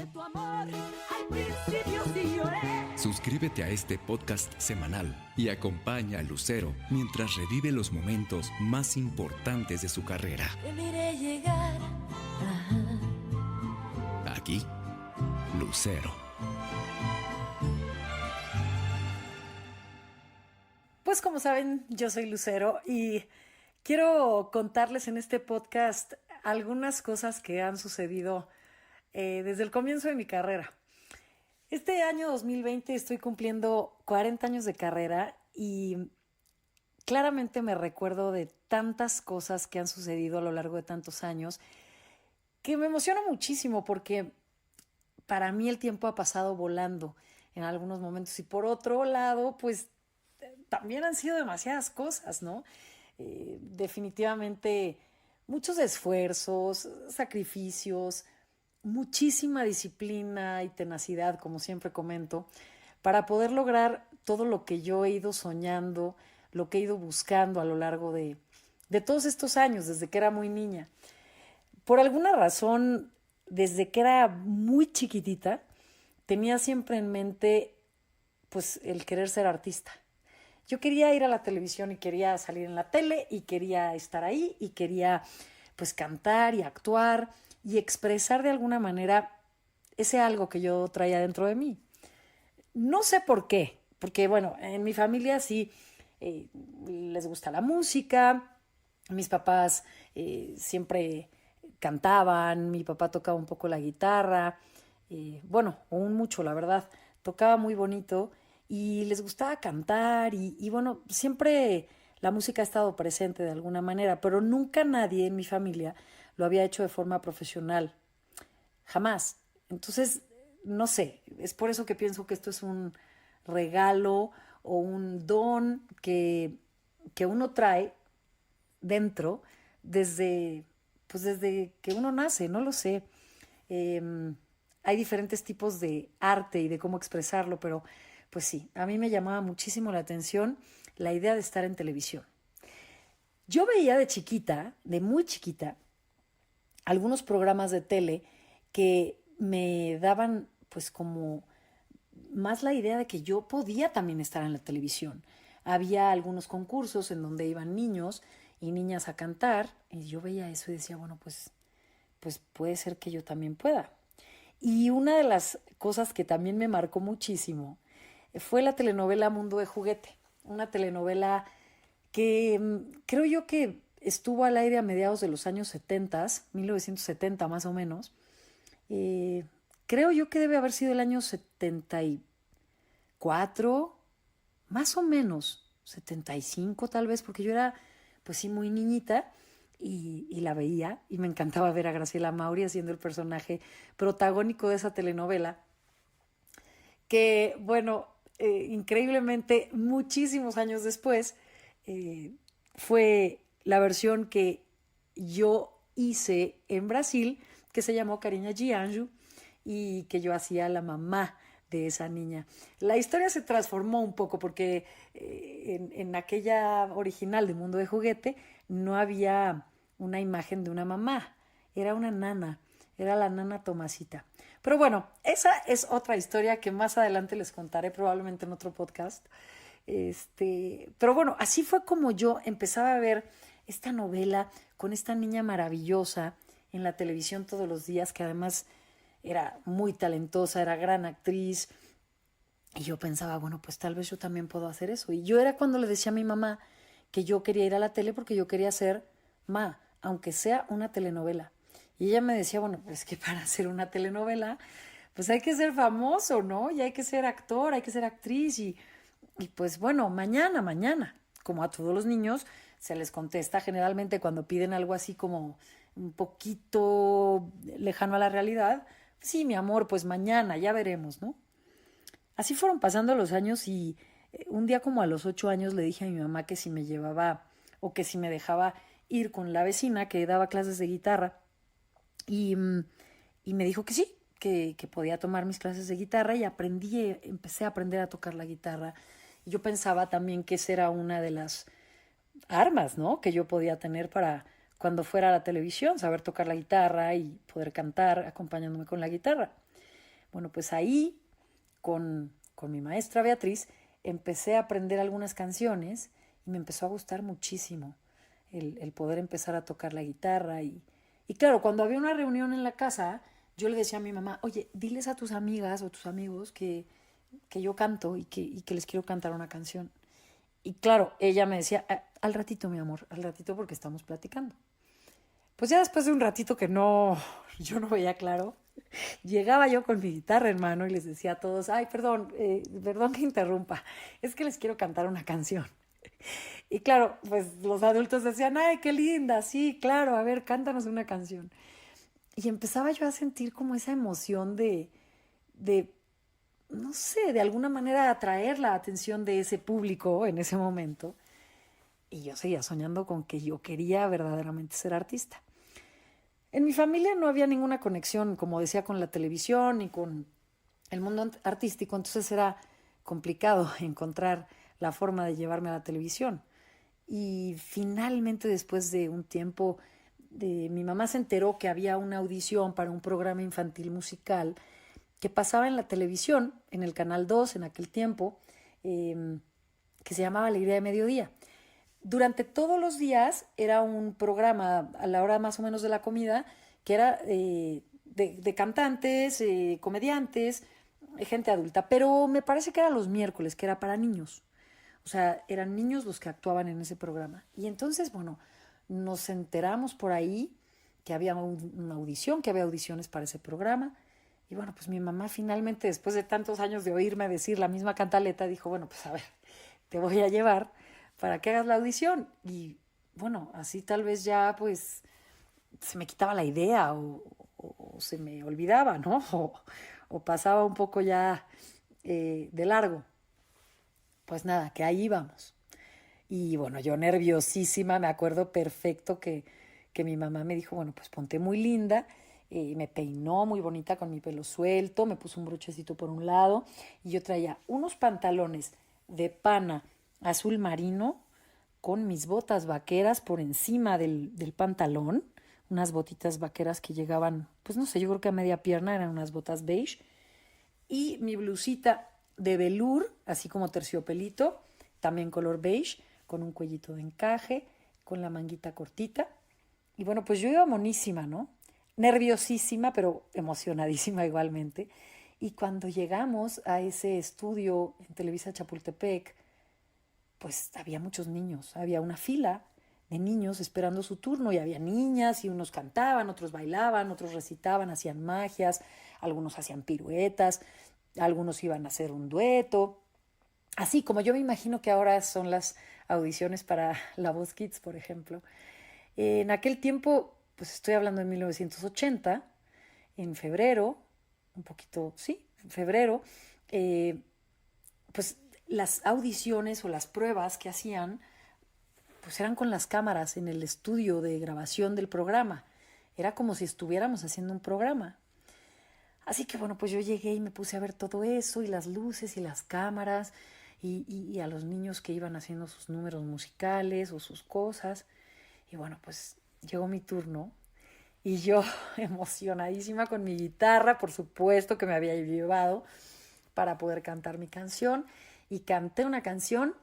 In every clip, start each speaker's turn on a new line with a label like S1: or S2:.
S1: tu amor, al principio sí lloré.
S2: Suscríbete a este podcast semanal y acompaña a Lucero mientras revive los momentos más importantes de su carrera.
S1: Te miré llegar, ajá.
S2: Aquí, Lucero.
S3: Pues como saben, yo soy Lucero y quiero contarles en este podcast algunas cosas que han sucedido desde el comienzo de mi carrera. Este año 2020 estoy cumpliendo 40 años de carrera y claramente me recuerdo de tantas cosas que han sucedido a lo largo de tantos años que me emociona muchísimo porque para mí el tiempo ha pasado volando en algunos momentos y por otro lado, pues también han sido demasiadas cosas, ¿no? Definitivamente muchos esfuerzos, sacrificios, muchísima disciplina y tenacidad, como siempre comento, para poder lograr todo lo que yo he ido soñando, lo que he ido buscando a lo largo de todos estos años, desde que era muy niña. Por alguna razón, desde que era muy chiquitita, tenía siempre en mente pues el querer ser artista. Yo quería ir a la televisión y quería salir en la tele y quería estar ahí y quería pues cantar y actuar y expresar de alguna manera ese algo que yo traía dentro de mí. No sé por qué, porque bueno, en mi familia sí les gusta la música, mis papás siempre cantaban, mi papá tocaba un poco la guitarra, bueno, aún mucho la verdad, tocaba muy bonito y les gustaba cantar y bueno, siempre la música ha estado presente de alguna manera, pero nunca nadie en mi familia lo había hecho de forma profesional, jamás. Entonces, no sé, es por eso que pienso que esto es un regalo o un don que uno trae dentro desde que uno nace, no lo sé. Hay diferentes tipos de arte y de cómo expresarlo, pero pues sí, a mí me llamaba muchísimo la atención la idea de estar en televisión. Yo veía de chiquita, de muy chiquita, algunos programas de tele que me daban pues como más la idea de que yo podía también estar en la televisión. Había algunos concursos en donde iban niños y niñas a cantar y yo veía eso y decía, bueno, pues puede ser que yo también pueda. Y una de las cosas que también me marcó muchísimo fue la telenovela Mundo de Juguete, una telenovela que creo yo que estuvo al aire a mediados de los años 70, 1970 más o menos. Creo yo que debe haber sido el año 74, más o menos, 75 tal vez, porque yo era pues sí muy niñita y la veía y me encantaba ver a Graciela Mauri haciendo el personaje protagónico de esa telenovela, que bueno, increíblemente muchísimos años después fue la versión que yo hice en Brasil, que se llamó Cariña de Anjo y que yo hacía la mamá de esa niña. La historia se transformó un poco porque en aquella original de Mundo de Juguete no había una imagen de una mamá, era una nana, era la nana Tomasita. Pero bueno, esa es otra historia que más adelante les contaré probablemente en otro podcast. Pero bueno, así fue como yo empezaba a ver esta novela con esta niña maravillosa en la televisión todos los días, que además era muy talentosa, era gran actriz. Y yo pensaba, bueno, pues tal vez yo también puedo hacer eso. Y yo era cuando le decía a mi mamá que yo quería ir a la tele porque yo quería ser aunque sea una telenovela. Y ella me decía, bueno, pues que para hacer una telenovela, pues hay que ser famoso, ¿no? Y hay que ser actor, hay que ser actriz. Y pues bueno, mañana, como a todos los niños, se les contesta generalmente cuando piden algo así como un poquito lejano a la realidad. Sí, mi amor, pues mañana, ya veremos, ¿no? Así fueron pasando los años y un día como a los 8 años le dije a mi mamá que si me llevaba o que si me dejaba ir con la vecina que daba clases de guitarra y, y me dijo que sí, que podía tomar mis clases de guitarra y empecé a aprender a tocar la guitarra. Y yo pensaba también que esa era una de las armas, ¿no? Que yo podía tener para cuando fuera a la televisión, saber tocar la guitarra y poder cantar acompañándome con la guitarra. Bueno, pues ahí, con mi maestra Beatriz, empecé a aprender algunas canciones y me empezó a gustar muchísimo el poder empezar a tocar la guitarra. Y claro, cuando había una reunión en la casa, yo le decía a mi mamá, oye, diles a tus amigas o tus amigos que yo canto y que les quiero cantar una canción. Y claro, ella me decía, al ratito, mi amor, al ratito porque estamos platicando. Pues ya después de un ratito que yo no veía claro, llegaba yo con mi guitarra en mano y les decía a todos, ay, perdón que interrumpa, es que les quiero cantar una canción. Y claro, pues los adultos decían, ay, qué linda, sí, claro, a ver, cántanos una canción. Y empezaba yo a sentir como esa emoción de no sé, de alguna manera atraer la atención de ese público en ese momento. Y yo seguía soñando con que yo quería verdaderamente ser artista. En mi familia no había ninguna conexión, como decía, con la televisión ni con el mundo artístico, entonces era complicado encontrar la forma de llevarme a la televisión. Y finalmente, después de un tiempo, mi mamá se enteró que había una audición para un programa infantil musical que pasaba en la televisión, en el Canal 2 en aquel tiempo, que se llamaba Alegría de Mediodía. Durante todos los días era un programa a la hora más o menos de la comida que era de cantantes, comediantes, gente adulta, pero me parece que era los miércoles, que era para niños. O sea, eran niños los que actuaban en ese programa. Y entonces, bueno, nos enteramos por ahí que había una audición, que había audiciones para ese programa. Y bueno, pues mi mamá finalmente, después de tantos años de oírme decir la misma cantaleta, dijo, bueno, pues a ver, te voy a llevar para que hagas la audición. Y bueno, así tal vez ya pues se me quitaba la idea o se me olvidaba, ¿no? O pasaba un poco ya de largo. Pues nada, que ahí íbamos. Y bueno, yo nerviosísima, me acuerdo perfecto que mi mamá me dijo, bueno, pues ponte muy linda. Me peinó muy bonita con mi pelo suelto, me puso un brochecito por un lado y yo traía unos pantalones de pana azul marino con mis botas vaqueras por encima del pantalón, unas botitas vaqueras que llegaban, pues no sé, yo creo que a media pierna, eran unas botas beige, y mi blusita de velour, así como terciopelito, también color beige, con un cuellito de encaje, con la manguita cortita. Y bueno, pues yo iba monísima, ¿no? Nerviosísima, pero emocionadísima igualmente. Y cuando llegamos a ese estudio en Televisa Chapultepec, pues había muchos niños, había una fila de niños esperando su turno y había niñas y unos cantaban, otros bailaban, otros recitaban, hacían magias, algunos hacían piruetas, algunos iban a hacer un dueto. Así como yo me imagino que ahora son las audiciones para La Voz Kids, por ejemplo. En aquel tiempo, pues estoy hablando de 1980, en febrero, un poquito, sí, en febrero, pues las audiciones o las pruebas que hacían, pues eran con las cámaras en el estudio de grabación del programa. Era como si estuviéramos haciendo un programa. Así que bueno, pues yo llegué y me puse a ver todo eso, y las luces y las cámaras, y a los niños que iban haciendo sus números musicales o sus cosas. Y bueno, pues llegó mi turno y yo emocionadísima con mi guitarra, por supuesto que me había llevado para poder cantar mi canción. Y canté una canción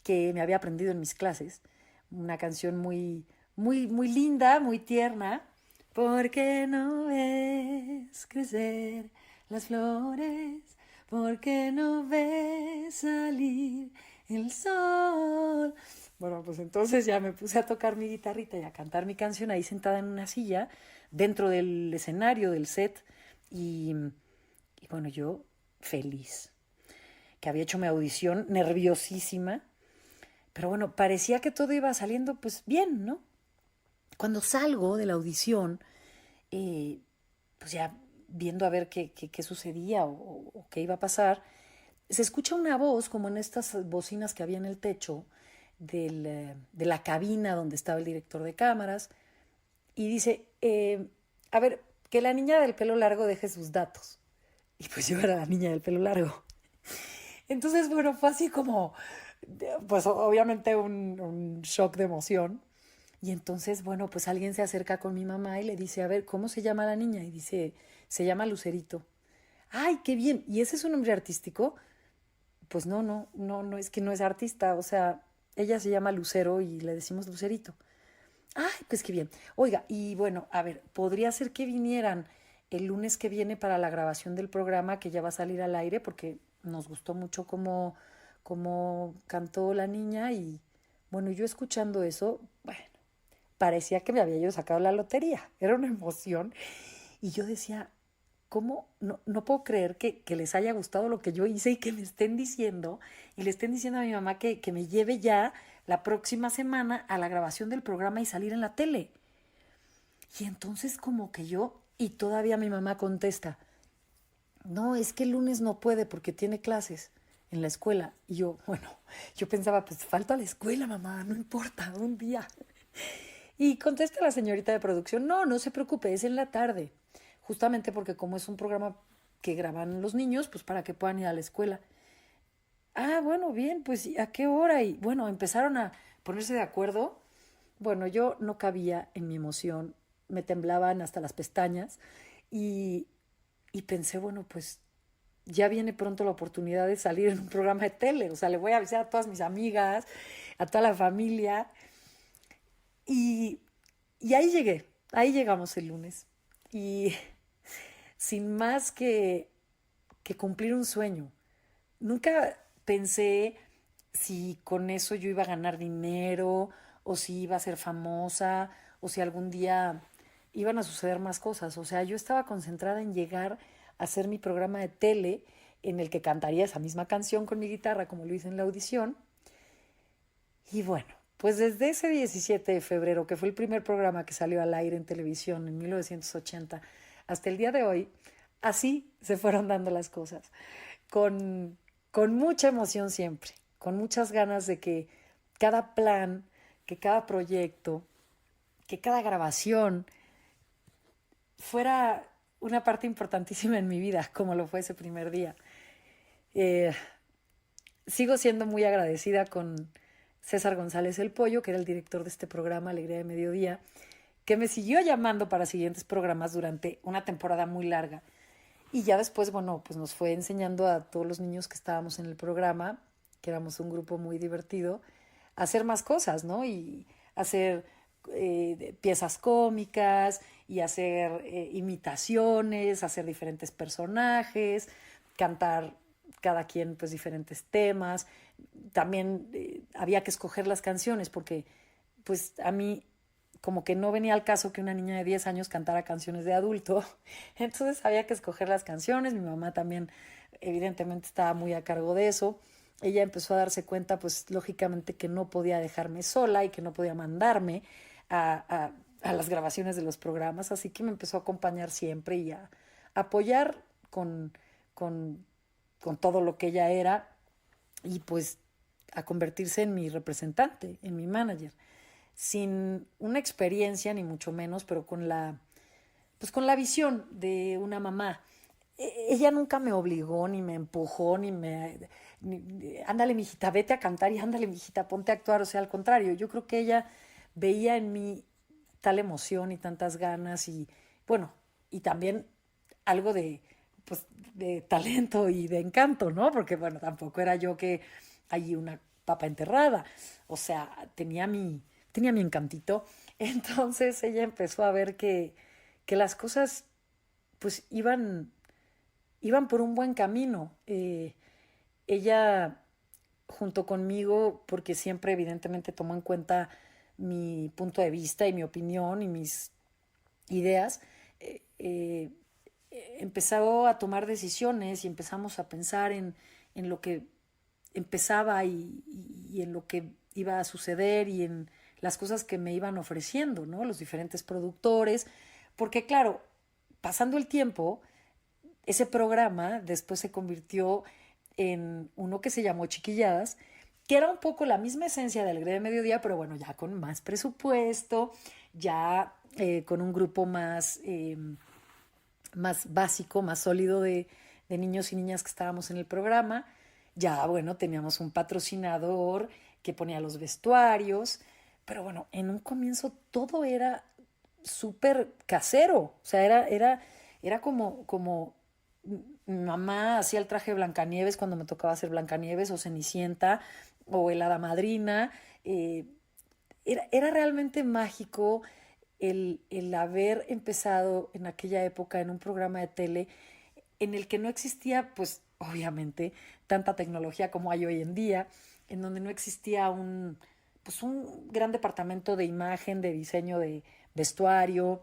S3: que me había aprendido en mis clases, una canción muy, muy, muy linda, muy tierna. ¿Por qué no ves crecer las flores? ¿Por qué no ves salir el sol? Bueno, pues entonces ya me puse a tocar mi guitarrita y a cantar mi canción ahí sentada en una silla dentro del escenario del set y bueno, yo feliz, que había hecho mi audición, nerviosísima, pero bueno, parecía que todo iba saliendo pues bien, ¿no? Cuando salgo de la audición, pues ya viendo a ver qué sucedía o qué iba a pasar, se escucha una voz como en estas bocinas que había en el techo de la cabina donde estaba el director de cámaras y dice, a ver, que la niña del pelo largo deje sus datos. Y pues yo era la niña del pelo largo. Entonces, bueno, fue así como, pues obviamente un shock de emoción. Y entonces, bueno, pues alguien se acerca con mi mamá y le dice, a ver, ¿cómo se llama la niña? Y dice, se llama Lucerito. ¡Ay, qué bien! ¿Y ese es un nombre artístico? Pues no, es que no es artista. O sea, ella se llama Lucero y le decimos Lucerito. ¡Ay, pues qué bien! Oiga, y bueno, a ver, podría ser que vinieran el lunes que viene para la grabación del programa que ya va a salir al aire porque nos gustó mucho cómo cantó la niña y bueno, yo escuchando eso, bueno, parecía que me había yo sacado la lotería. Era una emoción. Y yo decía, ¿cómo? No puedo creer que les haya gustado lo que yo hice y que me estén diciendo, y le estén diciendo a mi mamá que me lleve ya la próxima semana a la grabación del programa y salir en la tele. Y entonces como que yo, y todavía mi mamá contesta, no, es que el lunes no puede porque tiene clases en la escuela. Y yo, bueno, yo pensaba, pues falta a la escuela, mamá, no importa, un día. Y contesta la señorita de producción, no se preocupe, es en la tarde. Justamente porque como es un programa que graban los niños, pues para que puedan ir a la escuela. Ah, bueno, bien, pues ¿a qué hora? Y bueno, empezaron a ponerse de acuerdo. Bueno, yo no cabía en mi emoción, me temblaban hasta las pestañas y, y pensé, bueno, pues ya viene pronto la oportunidad de salir en un programa de tele. O sea, le voy a avisar a todas mis amigas, a toda la familia. Y, y ahí llegué, ahí llegamos el lunes. Y sin más que cumplir un sueño. Nunca pensé si con eso yo iba a ganar dinero o si iba a ser famosa o si algún día iban a suceder más cosas. O sea, yo estaba concentrada en llegar a hacer mi programa de tele en el que cantaría esa misma canción con mi guitarra como lo hice en la audición. Y bueno, pues desde ese 17 de febrero, que fue el primer programa que salió al aire en televisión en 1980, hasta el día de hoy, así se fueron dando las cosas. Con, con mucha emoción siempre, con muchas ganas de que cada plan, que cada proyecto, que cada grabación fuera una parte importantísima en mi vida, como lo fue ese primer día. Eh, Sigo siendo muy agradecida con César González El Pollo, que era el director de este programa, Alegría de Mediodía, que me siguió llamando para siguientes programas durante una temporada muy larga. Y ya después, bueno, pues nos fue enseñando a todos los niños que estábamos en el programa, que éramos un grupo muy divertido, a hacer más cosas, ¿no? Y hacer piezas cómicas y hacer imitaciones, hacer diferentes personajes, cantar cada quien pues diferentes temas. También había que escoger las canciones porque pues a mí como que no venía al caso que una niña de 10 años cantara canciones de adulto. Entonces había que escoger las canciones. Mi mamá también evidentemente estaba muy a cargo de eso. Ella empezó a darse cuenta, pues lógicamente que no podía dejarme sola y que no podía mandarme a las grabaciones de los programas, así que me empezó a acompañar siempre y a apoyar con, con todo lo que ella era y pues a convertirse en mi representante, en mi manager, sin una experiencia ni mucho menos, pero pues con la visión de una mamá. Ella nunca me obligó, ni me empujó, ándale, mijita, vete a cantar y ándale, mijita, ponte a actuar. O sea, al contrario, yo creo que ella veía en mí tal emoción y tantas ganas y, bueno, y también algo pues, de talento y de encanto, ¿no? Porque, bueno, tampoco era yo que allí una papa enterrada. O sea, tenía mi encantito. Entonces ella empezó a ver que las cosas, pues, iban por un buen camino. Ella, junto conmigo, porque siempre evidentemente tomó en cuenta mi punto de vista y mi opinión y mis ideas, empezó a tomar decisiones y empezamos a pensar en lo que empezaba y en lo que iba a suceder y en las cosas que me iban ofreciendo, ¿no? Los diferentes productores, porque claro, pasando el tiempo, ese programa después se convirtió en uno que se llamó Chiquilladas, que era un poco la misma esencia de Alegría de Mediodía, pero bueno, ya con más presupuesto, ya con un grupo más básico, más sólido de niños y niñas que estábamos en el programa. Ya, bueno, teníamos un patrocinador que ponía los vestuarios, pero bueno, en un comienzo todo era súper casero, o sea, era como mi mamá hacía el traje de Blancanieves cuando me tocaba hacer Blancanieves o Cenicienta o el Hada Madrina. Era realmente mágico el haber empezado en aquella época en un programa de tele en el que no existía, pues obviamente, tanta tecnología como hay hoy en día, en donde no existía un gran departamento de imagen, de diseño de vestuario.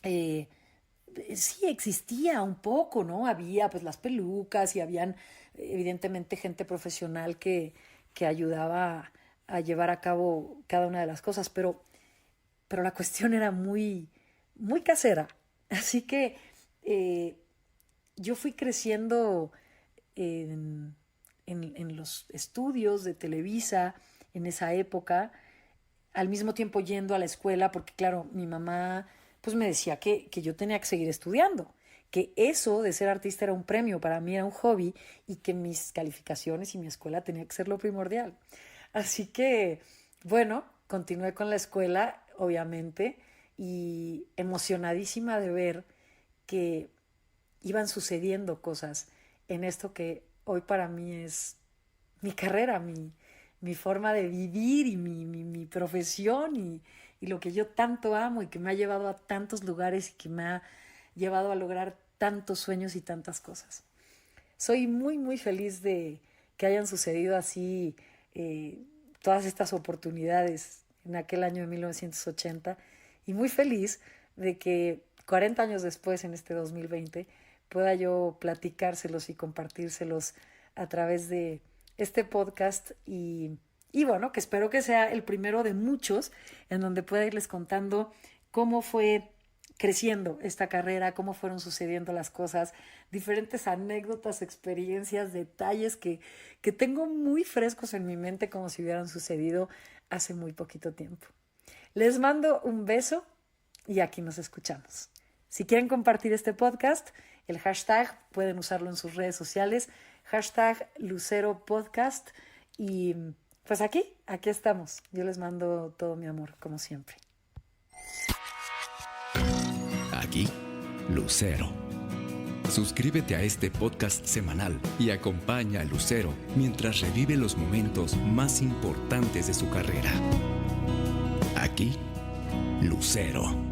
S3: Sí existía un poco, ¿no? Había pues las pelucas y habían evidentemente gente profesional que ayudaba a llevar a cabo cada una de las cosas, pero la cuestión era muy, muy casera. Así que yo fui creciendo en los estudios de Televisa en esa época, al mismo tiempo yendo a la escuela, porque claro, mi mamá pues me decía que yo tenía que seguir estudiando, que eso de ser artista era un premio, para mí era un hobby y que mis calificaciones y mi escuela tenía que ser lo primordial. Así que, bueno, continué con la escuela, obviamente, y emocionadísima de ver que iban sucediendo cosas en esto que hoy para mí es mi carrera, mi forma de vivir y mi profesión y lo que yo tanto amo y que me ha llevado a tantos lugares y que me ha llevado a lograr tantos sueños y tantas cosas. Soy muy, muy feliz de que hayan sucedido así todas estas oportunidades en aquel año de 1980 y muy feliz de que 40 años después, en este 2020, pueda yo platicárselos y compartírselos a través de este podcast y bueno, que espero que sea el primero de muchos en donde pueda irles contando cómo fue creciendo esta carrera, cómo fueron sucediendo las cosas, diferentes anécdotas, experiencias, detalles que tengo muy frescos en mi mente como si hubieran sucedido hace muy poquito tiempo. Les mando un beso y aquí nos escuchamos. Si quieren compartir este podcast, el hashtag pueden usarlo en sus redes sociales, hashtag Lucero Podcast y pues aquí estamos. Yo les mando todo mi amor, como siempre.
S2: Aquí, Lucero. Suscríbete a este podcast semanal y acompaña a Lucero mientras revive los momentos más importantes de su carrera. Aquí, Lucero.